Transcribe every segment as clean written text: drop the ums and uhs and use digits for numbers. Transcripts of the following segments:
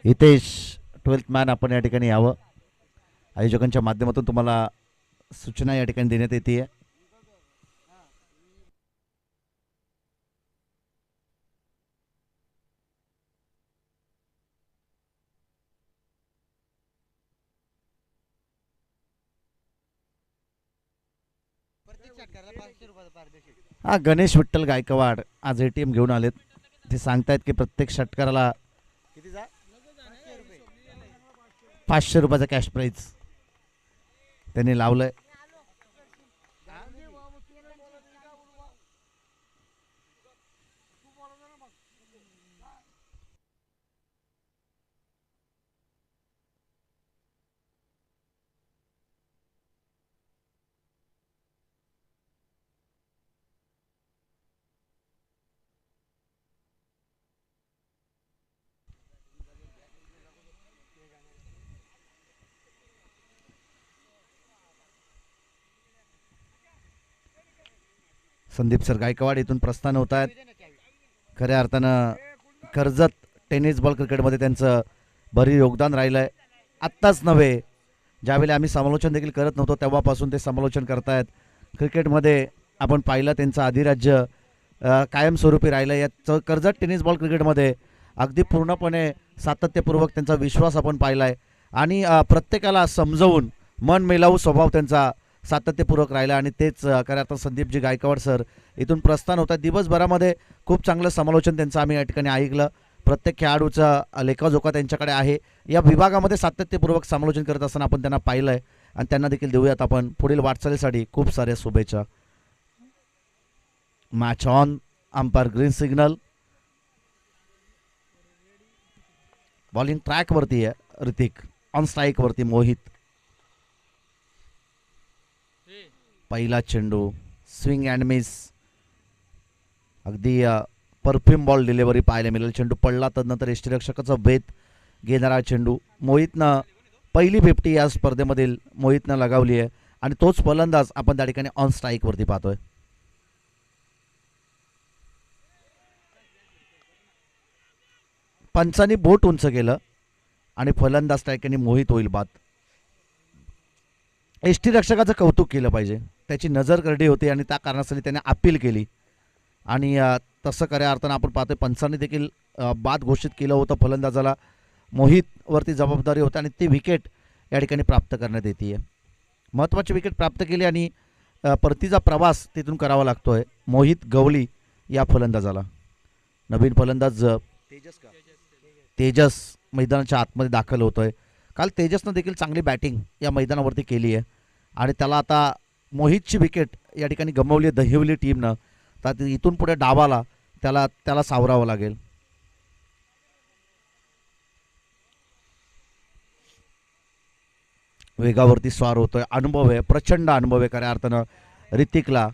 Hitesh 12th man आपण या ठिकाणी यावं. आयोजकांच्या माध्यमातून तुम्हाला सूचना या ठिकाणी देण्यात येते. हा गणेश विठ्ठल गायकवाड आज ATM घेऊन आलेत. ते सांगतायत की प्रत्येक षटकाराला 500 रुपयाचा कॅश प्राइज त्यांनी लावलंय. संदीप सर गायकवाड इथून प्रस्थान होत आहेत. खऱ्या अर्थानं कर्जत टेनिस बॉल क्रिकेटमध्ये त्यांचं भरीव योगदान राहिलं आहे. आत्ताच नव्हे, ज्यावेळी आम्ही समालोचन देखील करत नव्हतो तेव्हापासून ते समालोचन करतायत. क्रिकेटमध्ये आपण पाहिलं त्यांचं अधिराज्य कायमस्वरूपी राहिलं. या कर्जत टेनिस बॉल क्रिकेटमध्ये अगदी पूर्णपणे सातत्यपूर्वक त्यांचा विश्वास आपण पाहिला आहे आणि प्रत्येकाला समजवून मन मेलावू स्वभाव त्यांचा सातत्यपूर्वक राहिला आणि तेच खऱ्या अर्थात संदीपजी गायकवाड सर इथून प्रस्थान होतात. दिवसभरामध्ये खूप चांगलं समालोचन त्यांचं आम्ही या ठिकाणी ऐकलं. प्रत्येक खेळाडूचा लेखाजोखा त्यांच्याकडे आहे. या विभागामध्ये सातत्यपूर्वक समालोचन करत असताना आपण त्यांना पाहिलं आहे आणि त्यांना देखील देऊयात आपण पुढील वाटचालीसाठी खूप साऱ्या शुभेच्छा. Match on. Umpire green signal. Bowling ट्रॅकवरती आहे ऋतिक. ऑन स्ट्राईकवरती मोहित. पहिला चेंडू स्विंग अँड मिस. अगदी परफ्यूम बॉल डिलिव्हरी पाहायला मिळेल. चेंडू पडला तदनंतर यष्टीरक्षकाचा भेद घेणारा चेंडू. मोहितनं पहिली 50 या स्पर्धेमधील मोहितनं लगावली आहे आणि तोच फलंदाज आपण त्या ठिकाणी ऑन स्ट्राईकवरती पाहतोय. पंचांनी बोट उंच केलं आणि फलंदाज त्या ठिकाणी मोहित होईल बाद. यष्टीरक्षकाचं कौतुक केलं पाहिजे. त्याची नजर करडी होती आणि त्या कारणासाठी त्याने अपील केली आणि तसं खऱ्या अर्थानं आपण पाहतोय पंचांनी देखील बाद घोषित केलं होतं फलंदाजाला. मोहितवरती जबाबदारी होती आणि ती विकेट या ठिकाणी प्राप्त करण्यात येते. महत्त्वाची विकेट प्राप्त केली आणि परतीचा प्रवास तिथून करावा लागतोय मोहित गवळी या फलंदाजाला. नवीन फलंदाज तेजस मैदानाच्या आतमध्ये दाखल होतोय. काल तेजसनं देखील चांगली बॅटिंग या मैदानावरती केली आहे आणि त्याला आता मोहितची विकेट या ठिकाणी गमावली दहिवली टीमनं. तर इथून पुढे डावाला त्याला सावरावं लागेल. वेगावरती स्वार होतोय. अनुभव आहे, प्रचंड अनुभव आहे खऱ्या अर्थानं ऋतिकला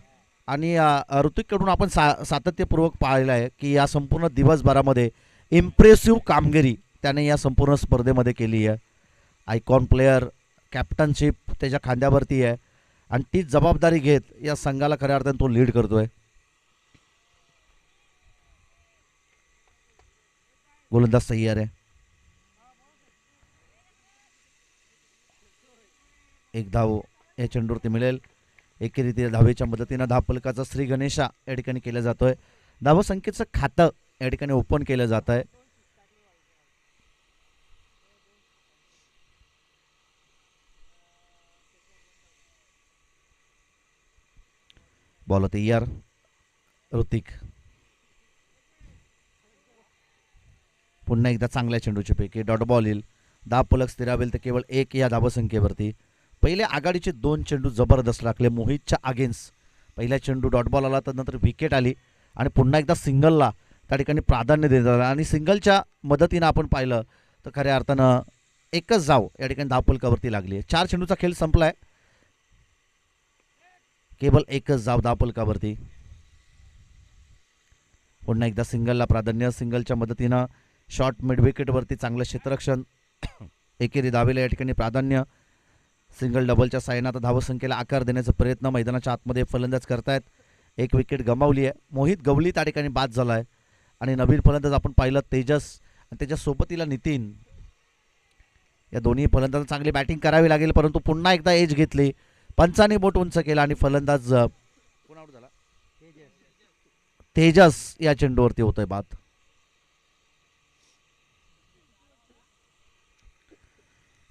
आणि ऋतिककडून आपण सातत्यपूर्वक पाहिलं आहे की या संपूर्ण दिवसभरामध्ये इम्प्रेसिव्ह कामगिरी त्याने या संपूर्ण स्पर्धेमध्ये केली आहे. आयकॉन प्लेयर, कॅप्टनशिप त्याच्या खांद्यावरती आहे आणि ती जबाबदारी घेत या संघाला खऱ्या अर्थाने तो लीड करतोय. गोलंदाज तयार आहे. एक धाव या चेंडूवरती मिळेल. एकेरीतील धावेच्या मदतीनं धावफलकाचा श्री गणेशा या ठिकाणी केला जातोय. धावसंख्येचं खातं या ठिकाणी ओपन केलं जात आहे. बॉल तयार. ऋतिक पुन्हा एकदा चांगल्या चेंडूची पैकी डॉट बॉल येईल. धावफलक स्थिरावेल तर केवळ 1 या धावसंख्येवरती. पहिले आघाडीचे 2 चेंडू जबरदस्त लागले मोहितच्या अगेन्स्ट. पहिला चेंडू डॉट बॉल आला तर नंतर विकेट आली आणि पुन्हा एकदा सिंगलला त्या ठिकाणी प्राधान्य देण्यात आलं आणि सिंगलच्या मदतीनं आपण पाहिलं तर खऱ्या अर्थानं एकच धाव या ठिकाणी धावफलकावरती लागली आहे. 4 चेंडूचा खेळ संपलाय. केवळ एकच धाव धावफलकावरती. पुन्हा एकदा सिंगलला प्राधान्य. सिंगलच्या मदतीनं शॉर्ट मिड विकेटवरती चांगलं क्षेत्ररक्षण. एकेरी धावेला या ठिकाणी प्राधान्य. सिंगल डबलच्या साह्यानं आता धावसंख्येला आकार देण्याचा प्रयत्न मैदानाच्या आतमध्ये फलंदाज करतायत. एक विकेट गमावली आहे. मोहित गवळी त्या ठिकाणी बाद झाला आहे आणि नवीन फलंदाज आपण पाहिलं तेजस आणि त्याच्या सोबतीला नितीन. या दोन्ही फलंदाज चांगली बॅटिंग करावी लागेल, परंतु पुन्हा एकदा एज घेतली. पंचाने बोट उंच केला आणि फलंदाज कोण आउट झाला? तेजस या चेंडूवरती होतोय बाद.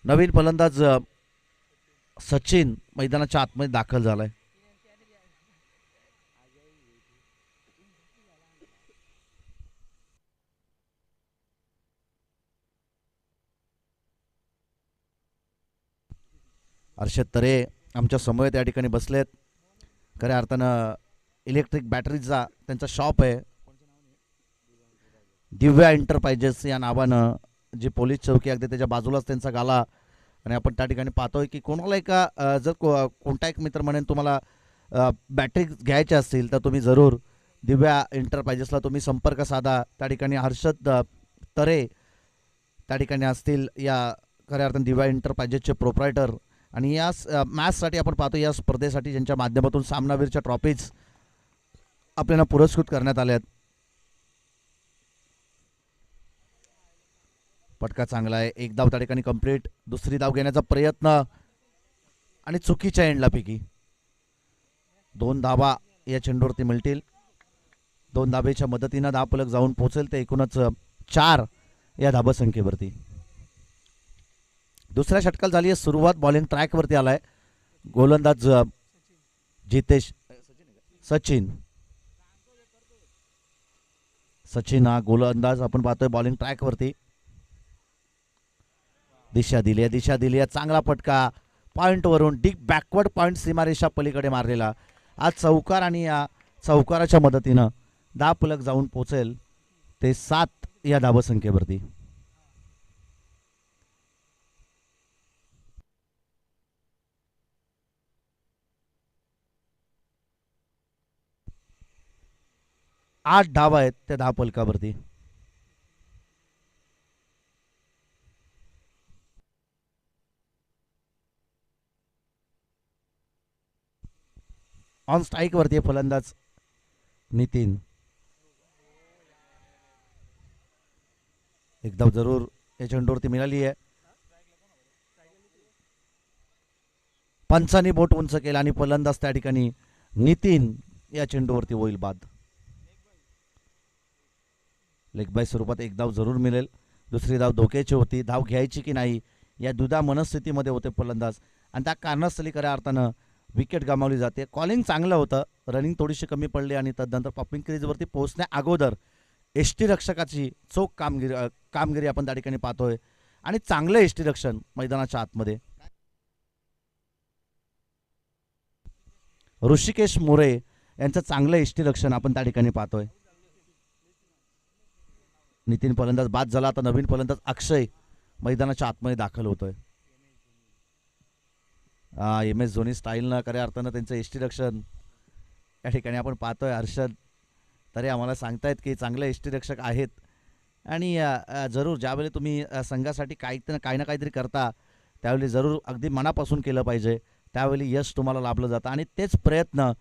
नवीन फलंदाज सचिन मैदानाच्या आतमध्ये दाखल झालाय. हर्षद तरे आमच्या समोर त्या ठिकाणी बसलेत. खऱ्या अर्थानं इलेक्ट्रिक बॅटरीचा त्यांचा शॉप आहे, दिव्या एंटरप्राइजेस या नावानं, जी पोलीस चौकी अगदी त्याच्या बाजूलाच त्यांचा गाला. आणि आपण त्या ठिकाणी पाहतोय की कोणाला एका जर कोणता एक मित्र म्हणेन तुम्हाला बॅटरी घ्यायच्या असतील तर तुम्ही जरूर दिव्या एंटरप्राइजेसला तुम्ही संपर्क साधा. त्या ठिकाणी हर्षद तरे त्या ठिकाणी असतील, या खऱ्या अर्थानं दिव्या एंटरप्राइजेसचे प्रोप्रायटर. आणि या मॅचसाठी आपण पाहतो, या स्पर्धेसाठी ज्यांच्या माध्यमातून सामनावीरच्या ट्रॉफीज आपल्याला पुरस्कृत करण्यात आल्यात. पटका चांगला आहे, एक धाव त्या ठिकाणी कंप्लीट. दुसरी धाव घेण्याचा प्रयत्न आणि चुकीच्या एंडला पिकी. 2 धावा या चेंडूवरती मिळतील. 2 धावेच्या मदतीनं धावफलक जाऊन पोहोचेल ते एकूणच 4 या धावसंख्येवरती. दुसऱ्या षटकाला झाली आहे सुरुवात. बॉलिंग ट्रॅकवरती आलाय गोलंदाज जितेश सचिन हा गोलंदाज आपण पाहतोय बॉलिंग ट्रॅकवरती. दिशा दिली आहे चांगला फटका पॉइंटवरून, डीप बॅकवर्ड पॉइंट सीमारेषा पलीकडे मारलेला. आज चौकार आणि या चौकाराच्या मदतीनं धावफलक जाऊन पोहोचेल ते 7 या धावसंख्येवरती. आठ धावा आहेत त्या धावफलकावरती. ऑन स्ट्राईक वरती फलंदाज नितीन. एक धाव जरूर या चेंडूवरती मिळाली आहे. पंचांनी बोट उंच केला आणि फलंदाज त्या ठिकाणी नितीन या चेंडूवरती होईल बाद. लेग बाय स्वरूपात एक धाव जरूर मिळेल. दुसरी धाव धोक्याची होती, धाव घ्यायची की नाही या दुधा मनस्थितीमध्ये होते फलंदाज, आणि त्या कारणास्तली खऱ्या अर्थानं विकेट गमावली जाते. कॉलिंग चांगलं होतं, रनिंग थोडीशी कमी पडली आणि तदनंतर पॉपिंग क्रीजवरती पोहोचण्या अगोदर एसटी रक्षकाची चोख कामगिरी आपण त्या ठिकाणी पाहतोय. आणि चांगलं एसटी रक्षण मैदानाच्या आतमध्ये. ऋषिकेश मोरे यांचं चांगलं एसटी रक्षण आपण त्या ठिकाणी पाहतोय. नितीन फलंदाज बाद झाला, आता नवीन फलंदाज अक्षय मैदानाच्या आतमध्ये दाखल होतोय. MS धोनी स्टाईलनं खऱ्या अर्थानं त्यांचं एसटी रक्षण या ठिकाणी आपण पाहतोय. हर्षद तरी आम्हाला सांगतायत की चांगले एसटी रक्षक आहेत, आणि जरूर ज्यावेळी तुम्ही संघासाठी काही ना काहीतरी करता त्यावेळी जरूर अगदी मनापासून केलं पाहिजे, त्यावेळी यश तुम्हाला लाभलं जातं. आणि तेच प्रयत्न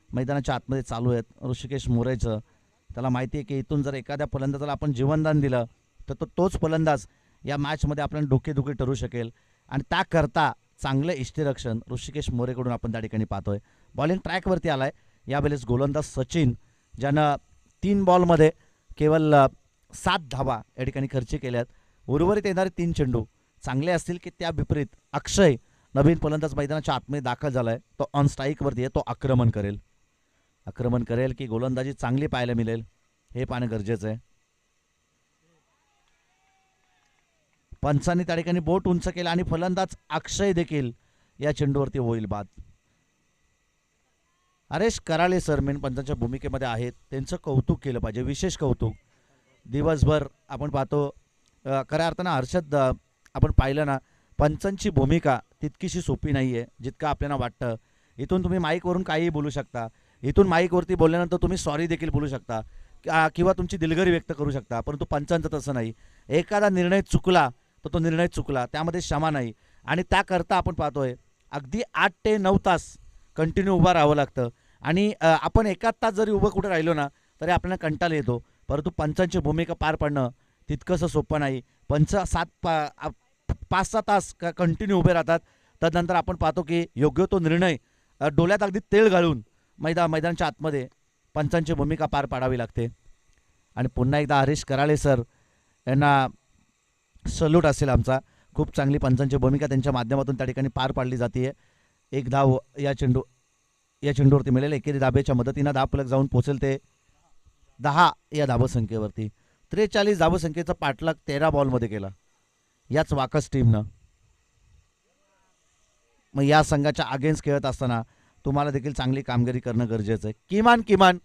मैदानाच्या आतमध्ये चालू आहेत ऋषिकेश मोरेचं. त्याला माहिती आहे की इथून जर एखाद्या फलंदाजाला आपण जीवनदान दिलं तर तोच फलंदाज या मॅचमध्ये आपल्याला डोकेदुखी ठरू शकेल, आणि त्याकरता चांगलं इष्टरक्षण ऋषिकेश मोरेकडून आपण त्या ठिकाणी पाहतोय. बॉलिंग ट्रॅकवरती आलाय यावेळेस गोलंदाज सचिन, ज्यानं 3 बॉलमध्ये केवळ 7 धावा या ठिकाणी खर्च केल्यात. उर्वरित येणारे 3 चेंडू चांगले असतील की त्या विपरीत अक्षय नवीन फलंदाज मैदानाच्या आतमध्ये दाखल झालाय. तो ऑन स्ट्राईकवरती आहे, तो आक्रमण करेल की गोलंदाजी चांगली पाहायला मिळेल हे पाहणं गरजेचं आहे. पंचांनी त्या ठिकाणी बोट उंच केला आणि फलंदाज अक्षय देखील या चेंडूवरती होईल बाद. हरेश कराळे सर मेन पंचांच्या भूमिकेमध्ये आहेत, त्यांचं कौतुक केलं पाहिजे, विशेष कौतुक. दिवसभर आपण पाहतो खऱ्या अर्थानं हर्षद आपण पाहिलं ना, पंचांची भूमिका तितकीशी सोपी नाही आहे जितकं आपल्याला वाटतं. इथून तुम्ही माईकवरून काहीही बोलू शकता, इथून माईकवरती बोलल्यानंतर तुम्ही सॉरी देखील बोलू शकता किंवा तुमची दिलगिरी व्यक्त करू शकता, परंतु पंचांचं तसं नाही. एखादा निर्णय चुकला तर तो निर्णय चुकला, त्यामध्ये क्षमा नाही. आणि त्याकरता आपण पाहतोय अगदी 8 ते 9 तास कंटिन्यू उभं राहावं लागतं, आणि आपण 1 तास जरी उभं कुठे राहिलो ना तरी आपल्याला कंटाळा येतो. परंतु पंचांची भूमिका पार पाडणं तितकंसं सोपं नाही. पंच 5-6 तास कंटिन्यू उभे राहतात. तदनंतर आपण पाहतो की योग्य तो निर्णय डोळ्यात अगदी तेल घालून मैदानाच्या आतमध्ये पंचांची भूमिका पार पाडावी लागते. आणि पुन्हा एकदा हरीश कराळे सर यांना सल्यूट असेल आमचा. खूप चांगली पंचांची भूमिका त्यांच्या माध्यमातून त्या ठिकाणी पार पाडली जाते. एक धाव या चेंडूवरती मिळेल. एकेरी धाब्याच्या मदतीनं धावफलक जाऊन पोहोचेल ते 10 या धावसंख्येवरती. 43 धावसंख्येचा पाठलाग 13 बॉलमध्ये केला याच वाकस टीमनं. मग या संघाच्या अगेन्स्ट खेळत असताना तुम्हाला देखील चांगली कामगिरी करणं गरजेचं आहे. किमान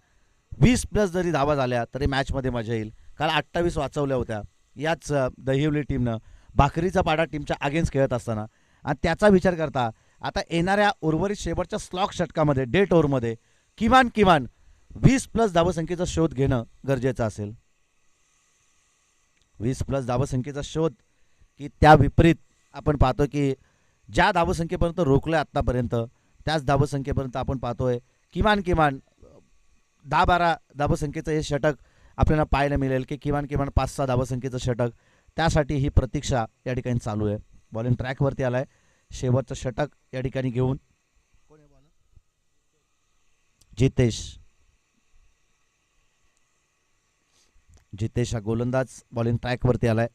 20+ जरी धावा झाल्या तरी मॅचमध्ये मजा येईल. काल 28 वाचवल्या होत्या याच दहिवली टीमनं भाकरीचा पाडा टीमच्या अगेन्स्ट खेळत असताना. आणि त्याचा विचार करता आता येणाऱ्या उर्वरित शेवटच्या स्लॉक षटकामध्ये डेट ओव्हरमध्ये किमान 20+ धावसंख्येचा शोध घेणं गरजेचं असेल. 20+ धावसंख्येचा शोध की त्या विपरीत आपण पाहतो की ज्या धावसंख्येपर्यंत रोखलोय आत्तापर्यंत त्याच धावसंख्येपर्यंत आपण पाहतोय किमान 10-12 धावसंख्येचं हे षटक आपल्याला पाहायला मिळेल की किमान 5-6 धावसंख्येचं षटक. त्यासाठी ही प्रतीक्षा या ठिकाणी चालू आहे. बॉलिंग ट्रॅकवरती आलाय शेवटचं षटक या ठिकाणी घेऊन जितेश हा गोलंदाज बॉलिंग ट्रॅकवरती आलाय.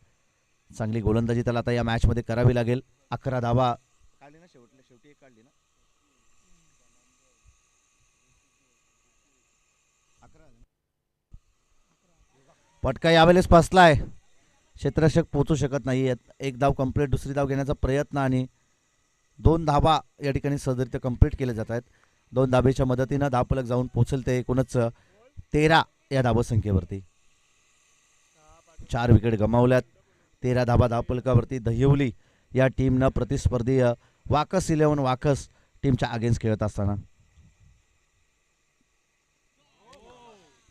चांगली गोलंदाजी त्याला आता या मॅचमध्ये करावी लागेल. 11 धावा काढली ना शेवटी एक काढली ना. पटका यावेळेस फसलाय. क्षेत्ररक्षक पोहोचू शकत नाही. एक धाव कंप्लीट. दुसरी धाव घेण्याचा प्रयत्न आणि 2 धावा या ठिकाणी सहजरित्या कंप्लीट केल्या जात आहेत. 2 धाबेच्या मदतीनं धावफलक जाऊन पोहोचेल ते एकूणच 13 या धावसंख्येवरती. 4 विकेट गमावल्यात. 13 धाबा धावफलकावरती. दहिवली या टीमनं प्रतिस्पर्धी वाकस 11 वाकस टीमच्या अगेन्स्ट खेळत असताना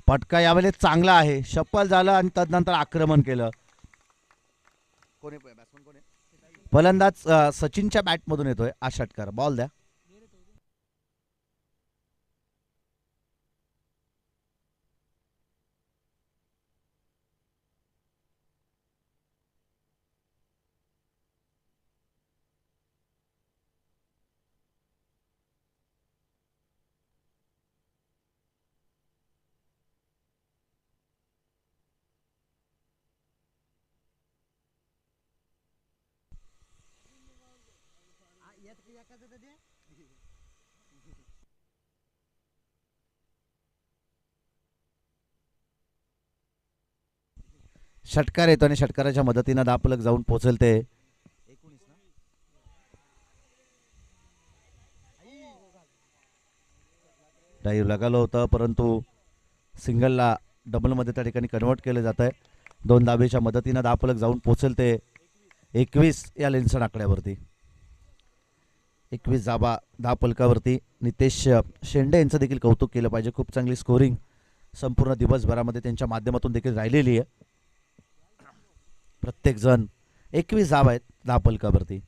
पटका यावेळेस चांगला आहे. शप्पल झालं आणि तदनंतर आक्रमण केलं. फलंदाज सचिनच्या बॅटमधून येतोय हा षटकार. बॉल द्या. षटकार येतो आणि षटकाराच्या मदतीनं धावफलक जाऊन पोहोचेल ते डाईव्ह लागलं होतं परंतु सिंगलला डबलमध्ये त्या ठिकाणी कन्वर्ट केलं जात आहे. 2 धाबेच्या मदतीनं धावफलक जाऊन पोहोचेल ते 21 या लेन्सन आकड्यावरती. 21 धाबा धावफलकावरती. नितेश शेंडे यांचं देखील कौतुक केलं पाहिजे. खूप चांगली स्कोरिंग संपूर्ण दिवसभरामध्ये त्यांच्या माध्यमातून देखील राहिलेली आहे. प्रत्येक जण 21 धावा आहेत धावफलकावरती.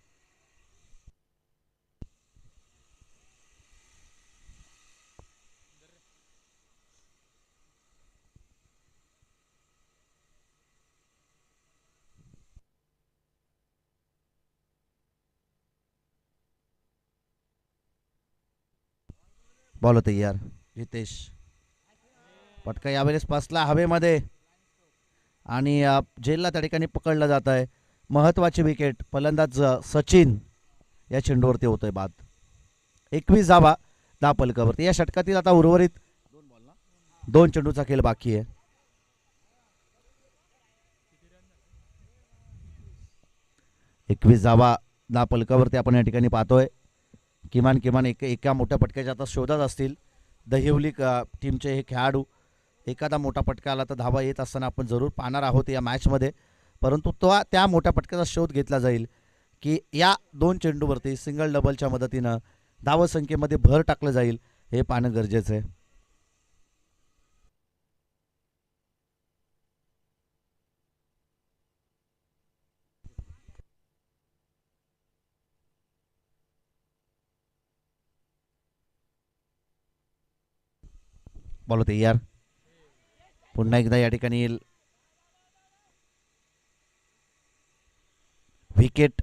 बॉल होते यार. जितेश पटका यावेळेस पासला हवेमध्ये आणि जेलला त्या ठिकाणी पकडलं जात आहे. महत्वाची विकेट फलंदाज सचिन या चेंडूवरती होतोय बाद. 21 धावा धावफलकावरती. या षटकातील आता उर्वरित 2 चेंडूचा खेळ बाकी आहे. एकवीस धावा धावफलकावरती आपण या ठिकाणी पाहतोय. किमान एका मोठ्या पटक्याच्या आता शोधात असतील दहिवली टीमचे हे खेळाडू. एखादा मोठा पटका आला तर धावा येत असताना आपण जरूर पाहणार आहोत या मॅचमध्ये. परंतु त्या मोठ्या पटक्याचा शोध घेतला जाईल की या 2 चेंडूवरती सिंगल डबलच्या मदतीनं धावसंख्येमध्ये भर टाकलं जाईल हे पाहणं गरजेचं आहे. बॉल होते यार. पुन्हा एकदा या ठिकाणी येईल विकेट.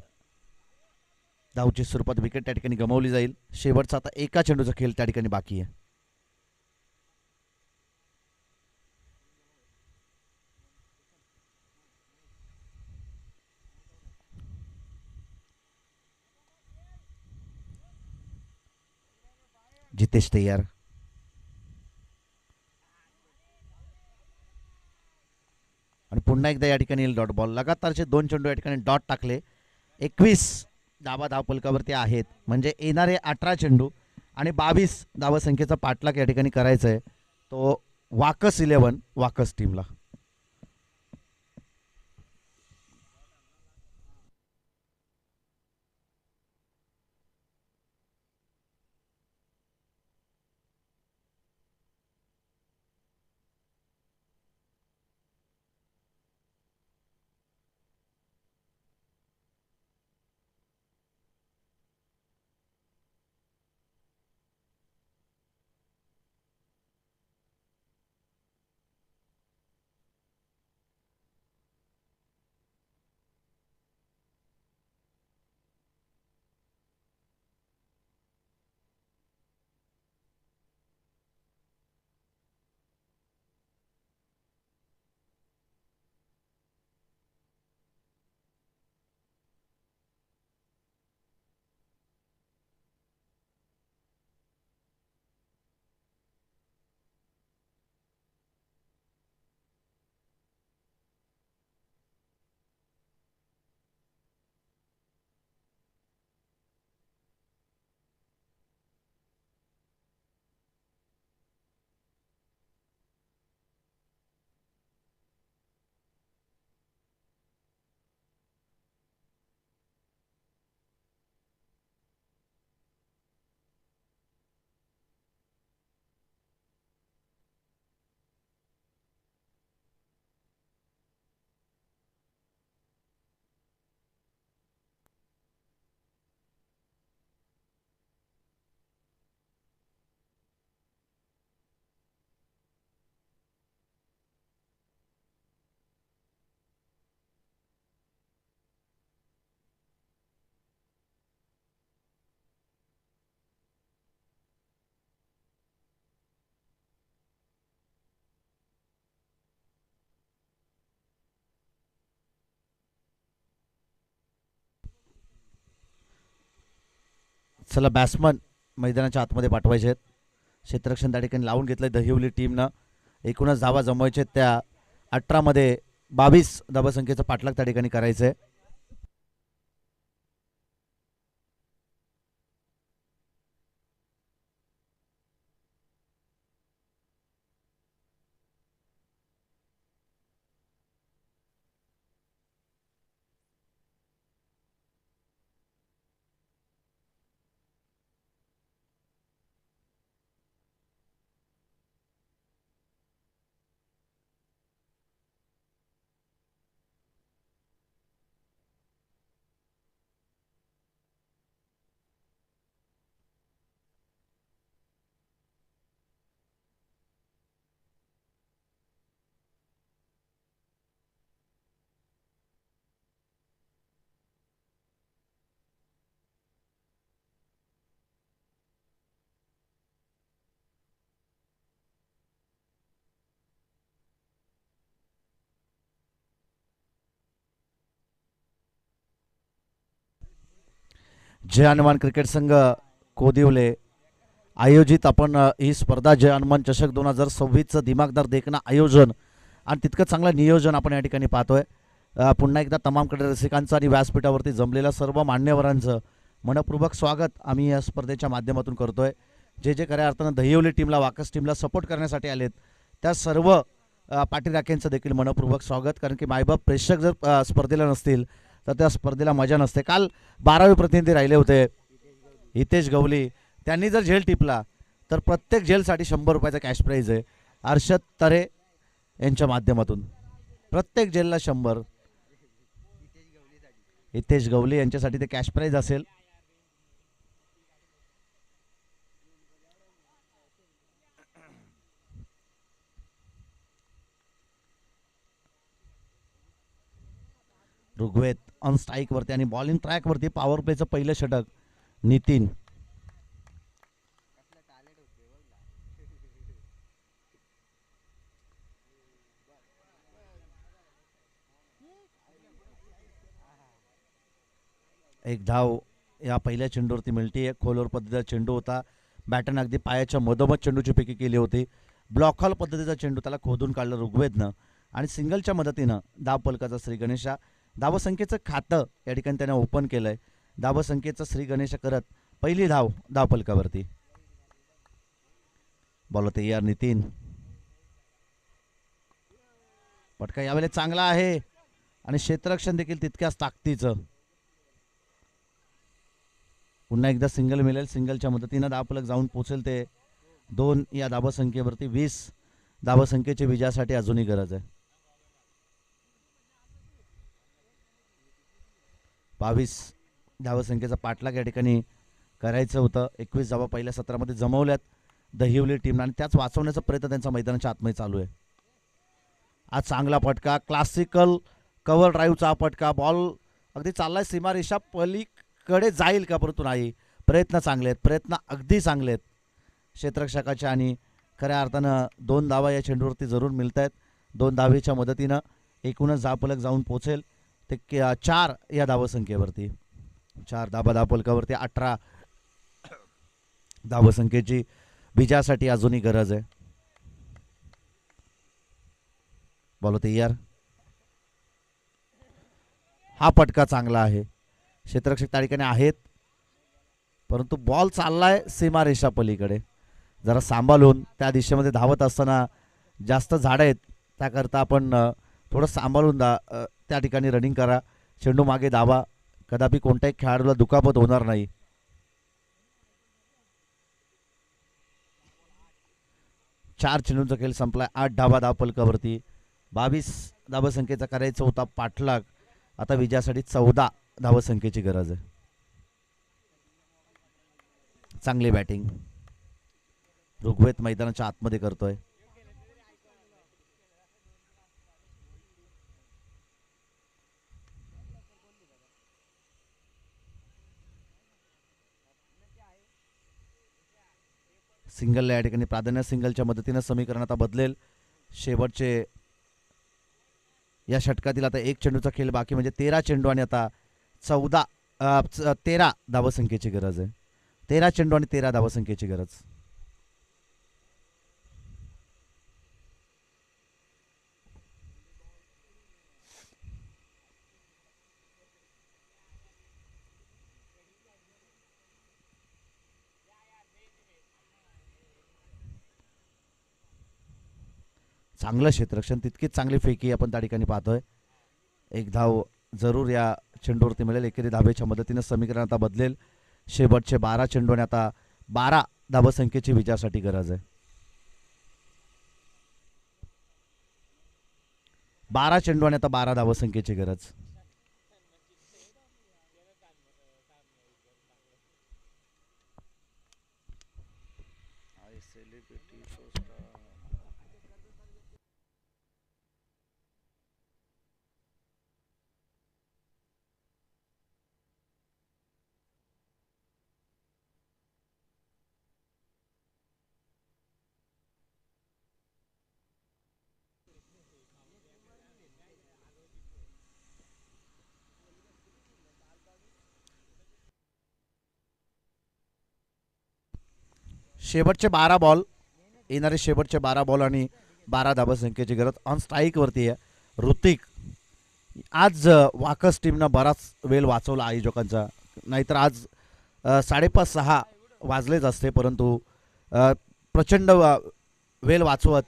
धावची स्वरूपात विकेट त्या ठिकाणी गमावली जाईल. शेवटचा आता एका चेंडूचा खेळ त्या ठिकाणी बाकी आहे. जितेश तयार. आणि पुन्हा एकदा या ठिकाणी येईल डॉट बॉल. लगातारचे 2 चेंडू या ठिकाणी डॉट टाकले. 21 धावा धावफलकावरती आहेत. म्हणजे येणारे 18 चेंडू आणि 22 धावसंख्येचा पाठलाग या ठिकाणी करायचा आहे तो वाकस 11 वाकस टीमला. चला बॅट्समन मैदानाच्या आतमध्ये पाठवायचे आहेत. क्षेत्ररक्षण त्या ठिकाणी लावून घेतलंय दहिवली टीमनं. एकूणच धावा जमवायचे त्या 18 मध्ये 22 धावसंख्येचा पाठलाग त्या ठिकाणी करायचं आहे. जय हनुमान क्रिकेट संघ कोदिवले आयोजित आपण ही स्पर्धा जय हनुमान चषक 2026चं दिमागदार देखणं आयोजन आणि तितकं चांगलं नियोजन आपण या ठिकाणी पाहतोय. पुन्हा एकदा तमाम क्रीडा रसिकांचं आणि व्यासपीठावरती जमलेल्या सर्व मान्यवरांचं मनपूर्वक स्वागत आम्ही या स्पर्धेच्या माध्यमातून करतोय. जे जे खऱ्या अर्थानं दहिवली टीमला वाकस टीमला सपोर्ट करण्यासाठी आलेत त्या सर्व पाठीराख्यांचं देखील मनपूर्वक स्वागत. कारण की मायबाप प्रेक्षक जर स्पर्धेला नसतील तर त्या स्पर्धेला मजा नसते. काल 12वे प्रतिनिधी राहिले होते हितेश गवली. त्यांनी जर झेल टिपला तर प्रत्येक झेलसाठी 100 रुपयाचा कॅश प्राईज आहे. अर्षद तरे यांच्या माध्यमातून प्रत्येक झेलला 100. हितेश गवली यांच्यासाठी ते कॅश प्राईज असेल. ऋग्वेद ऑन स्ट्राईक वरती आणि बॉलिंग ट्रॅक वरती पॉवर प्लेचं पहिलं षटक नितीन. एक धाव या पहिल्या चेंडूवरती मिळते. खोलवर पद्धतीचा चेंडू होता. बॅटन अगदी पायाच्या मधोमध चेंडूची फेकी केली होती. ब्लॉक हॉल पद्धतीचा चेंडू त्याला खोदून काढलं ऋग्वेदनं आणि सिंगलच्या मदतीनं धाव फलकाचा श्री गणेशा धावसंख्येचं खातं या ठिकाणी त्याने ओपन केलंय. धावसंख्येचं श्री गणेशा करत पहिली धाव धाव फलकावरती. बॉल होते यार नितीन. पटका यावेळेला चांगला आहे आणि क्षेत्ररक्षण देखील तितक्याच ताकदीचं. पुन्हा एकदा सिंगल मिळेल. सिंगलच्या मदतीनं धावफलक जाऊन पोचेल ते 2 या धावसंख्येवरती. 20 धावसंख्येच्या विजयासाठी अजूनही गरज आहे. 22 धावसंख्येचा पाठलाग या ठिकाणी करायचं होतं. 21 धावा पहिल्या सत्रामध्ये जमवल्यात दहिवली टीमनं आणि त्याच वाचवण्याचा प्रयत्न त्यांचा मैदानाच्या आतमध्ये चालू आहे. आज चांगला फटका क्लासिकल कव्हर ड्राईव्हचा फटका. बॉल अगदी चाललाय सीमारेषा पलीकडे जाईल का, परंतु नाही. प्रयत्न चांगले आहेत. प्रयत्न अगदी चांगले आहेत क्षेत्ररक्षकाचे आणि खऱ्या अर्थानं 2 धावा या चेंडूवरती जरूर मिळत आहेत. 2 धावेच्या मदतीनं एकूणच धावफलक जाऊन पोचेल ते 4 या धावसंख्येवरती. 4 धाबा धावफलकावरती 18 धावसंख्येची विजयासाठी अजूनही गरज आहे. बॉल होते यार. हा पटका चांगला आहे. क्षेत्ररक्षक त्या ठिकाणी आहेत परंतु बॉल चाललाय सीमारेषा पलीकडे. जरा सांभाळून त्या दिशेमध्ये धावत असताना जास्त झाडं आहेत त्याकरता आपण थोडं सांभाळून त्या ठिकाणी रनिंग करा. चेंडू मागे धावा. कदापि कोणत्याही खेळाडूला दुखापत होणार नाही. चार चेंडूंचा खेळ संपलाय. 8 धावा धावफलकावरती. 22 धावसंख्येचा करायचा होता पाठलाग. आता विजयासाठी 14 धावसंख्येची गरज आहे. चांगली बॅटिंग ऋग्वेद मैदानाच्या आतमध्ये करतोय. सिंगल या ठिकाणी प्राधान्य सिंगलच्या मदतीनं समीकरण आता बदलेल. शेवटचे या षटकातील आता 1 चेंडूचा खेळ बाकी म्हणजे 13 चेंडू आणि आता 13 धावसंख्येची गरज आहे. 13 चेंडू आणि 13 धावसंख्येची गरज. चांगलं क्षेत्ररक्षण तितकीच चांगली फेकी आपण त्या ठिकाणी पाहतोय. 1 धाव जरूर या चेंडूवरती मिळेल. एकेरी धावेच्या मदतीने समीकरण आता बदलेल. शेवटचे 12 चेंडू आणि आता 12 धावसंख्येची विजयासाठी गरज आहे. 12 चेंडू आणि आता 12 धावसंख्येची गरज. शेवटचे 12 बॉल. येणारे शेवटचे 12 बॉल आणि 12 धावसंख्येची गरज. ऑन स्ट्राईक वरती आहे ऋतिक. आज वाकस टीमनं बराच वेळ वाचवला आयोजकांचा. नाहीतर आज 5:30-6 वाजलेच असते परंतु प्रचंड वेळ वाचवत.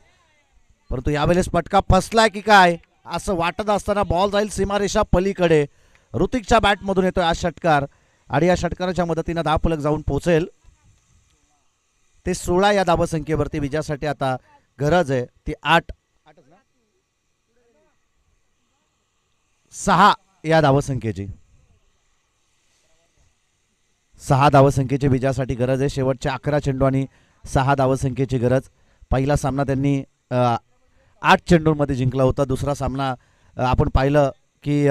परंतु यावेळेस पटका फसलाय की काय असं वाटत असताना बॉल जाईल सीमारेषा पलीकडे. ऋतिकच्या बॅटमधून येतोय हा षटकार आणि या षटकाराच्या मदतीनं धावफलक जाऊन पोचेल ते 16 या धावसंख्येवरती. विजयासाठी आता गरज आहे ती 6 या धावसंख्येची. 6 धावसंख्येची विजयासाठी गरज आहे. शेवटचे 11 चेंडू आणि 6 धावसंख्येची गरज. पहिला सामना त्यांनी 8 चेंडूंमध्ये जिंकला होता. दुसरा सामना आपण पाहिलं की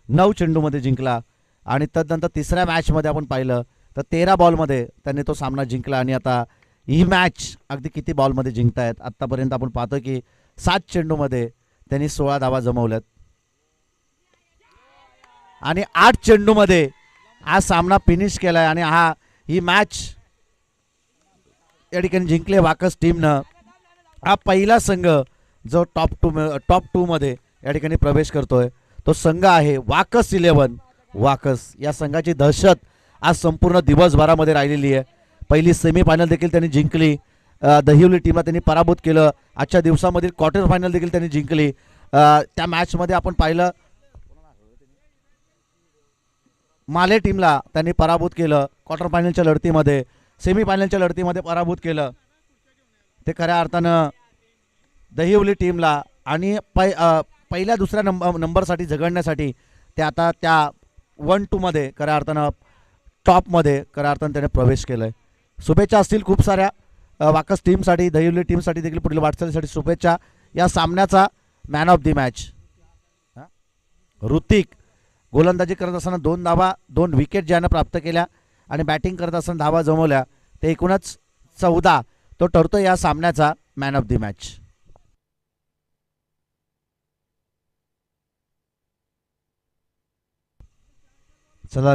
9 चेंडूमध्ये जिंकला आणि तदनंतर तिसऱ्या मॅचमध्ये आपण पाहिलं तर 13 बॉलमध्ये त्यांनी तो सामना जिंकला आणि आता ही मॅच अगदी किती बॉलमध्ये जिंकतायत आत्तापर्यंत आपण पाहतो की 7 चेंडूमध्ये त्यांनी 16 धावा जमवल्यात आणि 8 चेंडूमध्ये हा सामना फिनिश केलाय आणि ही मॅच या ठिकाणी जिंकले वाकस टीमनं. हा पहिला संघ जो टॉप टू मध्ये या ठिकाणी प्रवेश करतोय तो संघ आहे वाकस 11 वाकस. या संघाची दहशत आज संपूर्ण दिवसभरामध्ये राहिलेली आहे. पहिली सेमीफायनल देखील त्यांनी जिंकली, दहिवली टीमला त्यांनी पराभूत केलं. आजच्या दिवसामधील क्वार्टर फायनल देखील त्यांनी जिंकली. त्या मॅचमध्ये आपण पाहिलं माले टीमला त्यांनी पराभूत केलं, क्वार्टर फायनलच्या लढतीमध्ये सेमीफायनलच्या लढतीमध्ये पराभूत केलं. ते खऱ्या अर्थानं दहिवली टीमला आणि पहिल्या दुसऱ्या नंबरसाठी झगडण्यासाठी ते आता त्या 1-2 मध्ये खऱ्या अर्थानं टॉपमध्ये खऱ्या अर्थानं त्याने प्रवेश केलाय. शुभेच्छा असतील खूप साऱ्या वाकस टीमसाठी, दहिवली टीमसाठी देखील पुढील वाटचालीसाठी शुभेच्छा. या सामन्याचा man of the match Hrithik गोलंदाजी करत असताना 2 धावा 2 विकेट ज्यानं प्राप्त केल्या आणि बॅटिंग करत असताना धावा जमवल्या, ते एकूणच 14 तो ठरतो या सामन्याचा मॅन ऑफ द मॅच. चला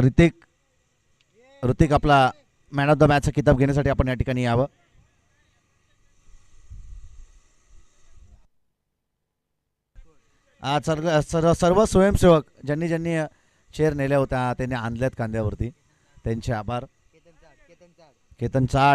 ऋतिक आपला मॅन ऑफ द मॅचचा किताब घेण्यासाठी आपण या ठिकाणी यावं. आज सर्व स्वयंसेवक ज्यांनी चेअर नेल्या होत्या त्यांनी आणल्यात खांद्यावरती, त्यांचे आभार. केतन चाड